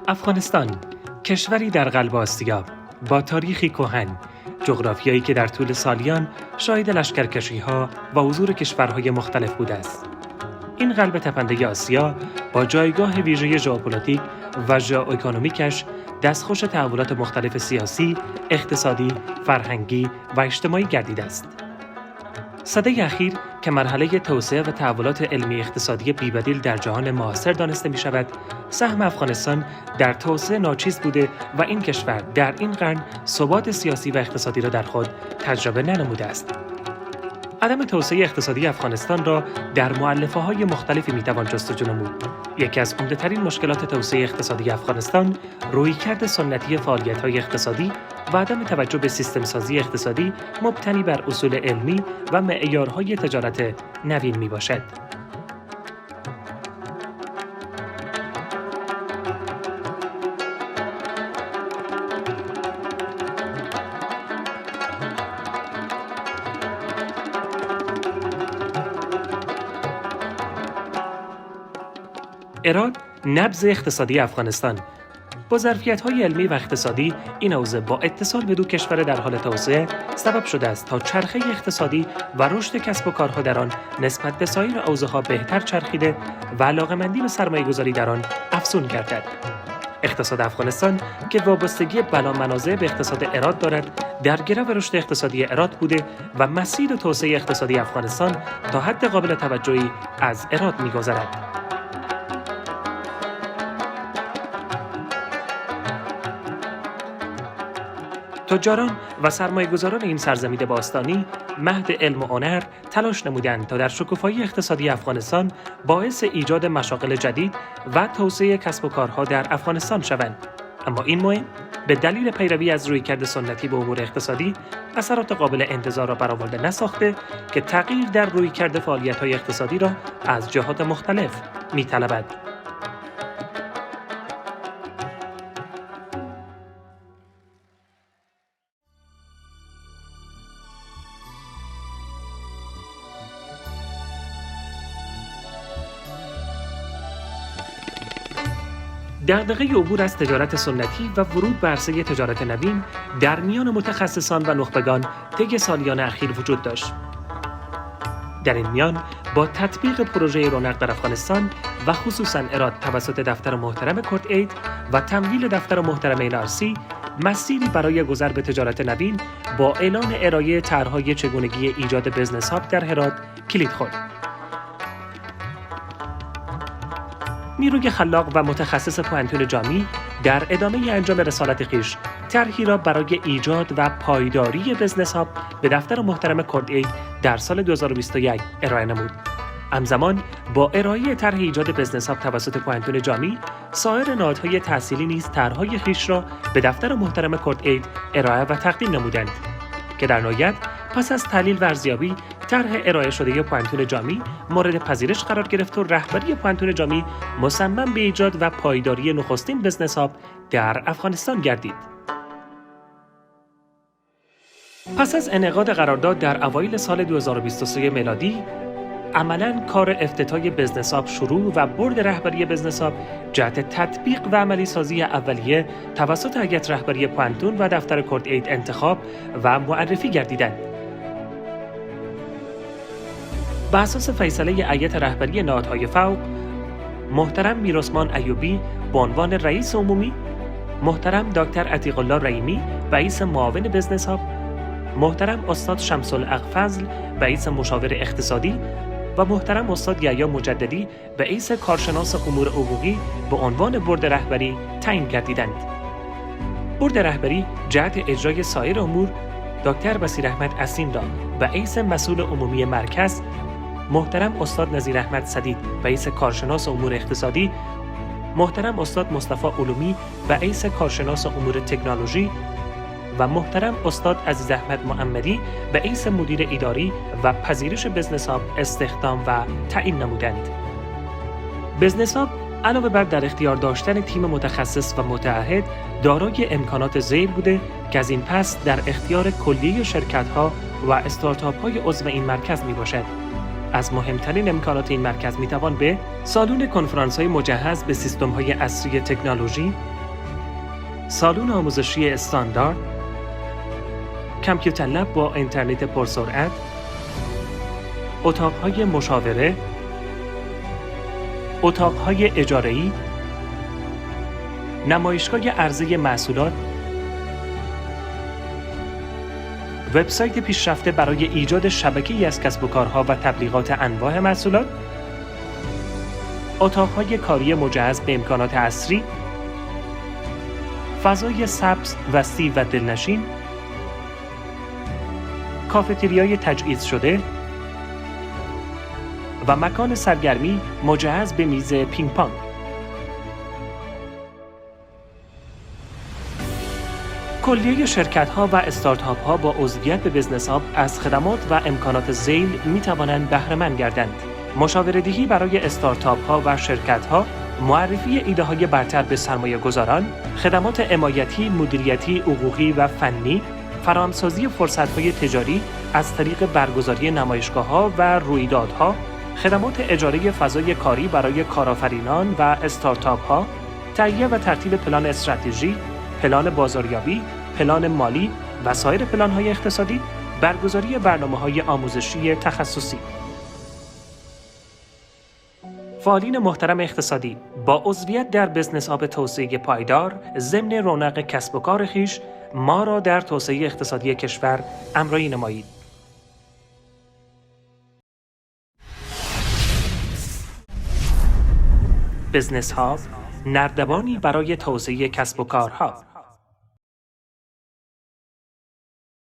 افغانستان، کشوری در قلب آسیا با تاریخی کهن، جغرافیایی که در طول سالیان شاهد لشکرکشی‌ها و حضور کشورهای مختلف بوده است. این قلب تپنده آسیا با جایگاه ویژه ژئوپلیتیک و ژئواکونومیکش دستخوش تحولات مختلف سیاسی، اقتصادی، فرهنگی و اجتماعی گردیده است. سده اخیر که مرحله توسعه و تحولات علمی اقتصادی بی‌بدیل در جهان معاصر دانسته می شود، سهم افغانستان در توسعه ناچیز بوده و این کشور در این قرن ثبات سیاسی و اقتصادی را در خود تجربه ننموده است. عدم توسعه اقتصادی افغانستان را در مؤلفه‌های مختلفی می‌توان جستجو نمود. یکی از عمده‌ترین مشکلات توسعه اقتصادی افغانستان رویکرد سنتی فعالیت‌های اقتصادی و عدم توجه به سیستم‌سازی اقتصادی مبتنی بر اصول علمی و معیارهای تجارت نوین میباشد. اراد، نبض اقتصادی افغانستان. با ظرفیت‌های علمی و اقتصادی، این حوزه با اتصال به دو کشور در حال توسعه سبب شده است تا چرخه اقتصادی و رشد کسب و کارها در آن نسبت به سایر حوزه‌ها بهتر چرخیده و علاقه‌مندی به سرمایه‌گذاری در آن افزون گردد. اقتصاد افغانستان که وابستگی بلامنازع به اقتصاد اراد دارد، در گرو رشد اقتصادی اراد بوده و مسیر توسعه اقتصادی افغانستان تا حد قابل توجهی از اراد می‌گذرد. تجاران و سرمایه‌گذاران این سرزمین باستانی مهد علم و هنر تلاش نمودند تا در شکوفایی اقتصادی افغانستان باعث ایجاد مشاغل جدید و توسعه کسب و کارها در افغانستان شوند. اما این مهم به دلیل پیروی از رویکرد سنتی به امور اقتصادی اثرات قابل انتظار را برآورده نساخته که تغییر در رویکرد فعالیت‌های اقتصادی را از جهات مختلف می‌طلبد. دغدغه عبور از تجارت سنتی و ورود به عرصه تجارت نوین در میان متخصصان و نخبگان طی سالیان اخیر وجود داشت. در این میان با تطبیق پروژه رونق در افغانستان و خصوصاً اراد توسط دفتر محترم کورت اید و تمویل دفتر محترم NRC، مسیری برای گذر به تجارت نوین با اعلان ارائه طرح‌های چگونگی ایجاد بزنس هاب در هرات کلید خورد. نیروی خلاق و متخصص پوانتون جامی در ادامه انجام رسالت خویش طرحی را برای ایجاد و پایداری بزنس هاب به دفتر محترم کورت اید در سال 2021 ارائه نمود. همزمان با ارائه طرح ایجاد بزنس هاب توسط پوانتون جامی، سایر نهادهای تحصیلی نیز طرح‌های خویش را به دفتر محترم کورت اید ارائه و تقدیم نمودند که در نهایت پس از تحلیل و ارزیابی طرح ارائه شده پوانتون جامی مورد پذیرش قرار گرفت و رهبری پوانتون جامی مصمم به ایجاد و پایداری نخستین بزنس هاب در افغانستان گردید. پس از انعقاد قرارداد در اوایل سال 2023 میلادی، عملاً کار افتتاح بزنس هاب شروع و برد رهبری بزنس هاب جهت تطبیق و عملی سازی اولیه توسط هیئت رهبری پوانتون و دفتر کورت اید انتخاب و معرفی گردیدند. بر اساس فیصله هیئت رهبری نهادهای فوق، محترم میرعثمان ایوبی به عنوان رئیس عمومی، محترم دکتر عتیق الله رحیمی رئیس معاون بزنس هاب، محترم استاد شمس الحق فضل رئیس مشاور اقتصادی و محترم استاد یحیی مجددی رئیس کارشناس امور حقوقی به عنوان بورد رهبری تعیین گردیدند. بورد رهبری جهت اجرای سایر امور دکتر بصیر احمد اسین را رئیس مسئول عمومی مرکز، محترم استاد نظیر احمد سدید رئیس کارشناس امور اقتصادی، محترم استاد مصطفی علومی رئیس کارشناس امور تکنولوژی و محترم استاد عزیز احمد محمدی رئیس مدیر اداری و پذیرش بزنس هاب استخدام و تعیین نمودند. بزنس هاب علاوه بر در اختیار داشتن تیم متخصص و متعهد دارای امکانات ذیل بوده که از این پس در اختیار کلیه شرکت‌ها و استارتاپ‌های عضو این مرکز میباشد. از مهمترین امکانات این مرکز میتوان به سالن کنفرانس‌های مجهز به سیستم‌های عصری تکنولوژی، سالن آموزشی استاندارد، کامپیوتر لب با اینترنت پرسرعت، اتاق‌های مشاوره، اتاق‌های اجاره‌ای، نمایشگاه عرضه محصولات، وبسایت پیشرفته برای ایجاد شبکه‌ای از کسب و کارها و تبلیغات انواع محصولات، اتاق‌های کاری مجهز به امکانات عصری، فضای سبز، وسیع و دلنشین، کافتریای تجهیز شده و مکان سرگرمی مجهز به میز پینگ پونگ. کلیه شرکت‌ها و استارتاپ‌ها با عضویت به بزنس هاب از خدمات و امکانات ذیل می‌توانند بهره‌مند گردند. مشاوره‌دهی برای استارتاپ‌ها و شرکت‌ها، معرفی ایده‌های برتر به سرمایه‌گذاران، خدمات حمایتی، مدیریتی، حقوقی و فنی، فراهمسازی فرصت‌های تجاری از طریق برگزاری نمایشگاه‌ها و رویدادها، خدمات اجاره فضای کاری برای کارآفرینان و استارتاپ‌ها، تهیه و ترتیب پلان استراتژی، پلان بازاریابی، پلان مالی و سایر پلان‌های اقتصادی، برگزاری برنامه‌های آموزشی تخصصی. فعالین محترم اقتصادی، با عضویت در بزنس هاب توسعه پایدار ضمن رونق کسب و کار خویش، ما را در توسعه اقتصادی کشور همراهی نمایید. بزنس هاب، نردبانی برای توسعه کسب و کارها.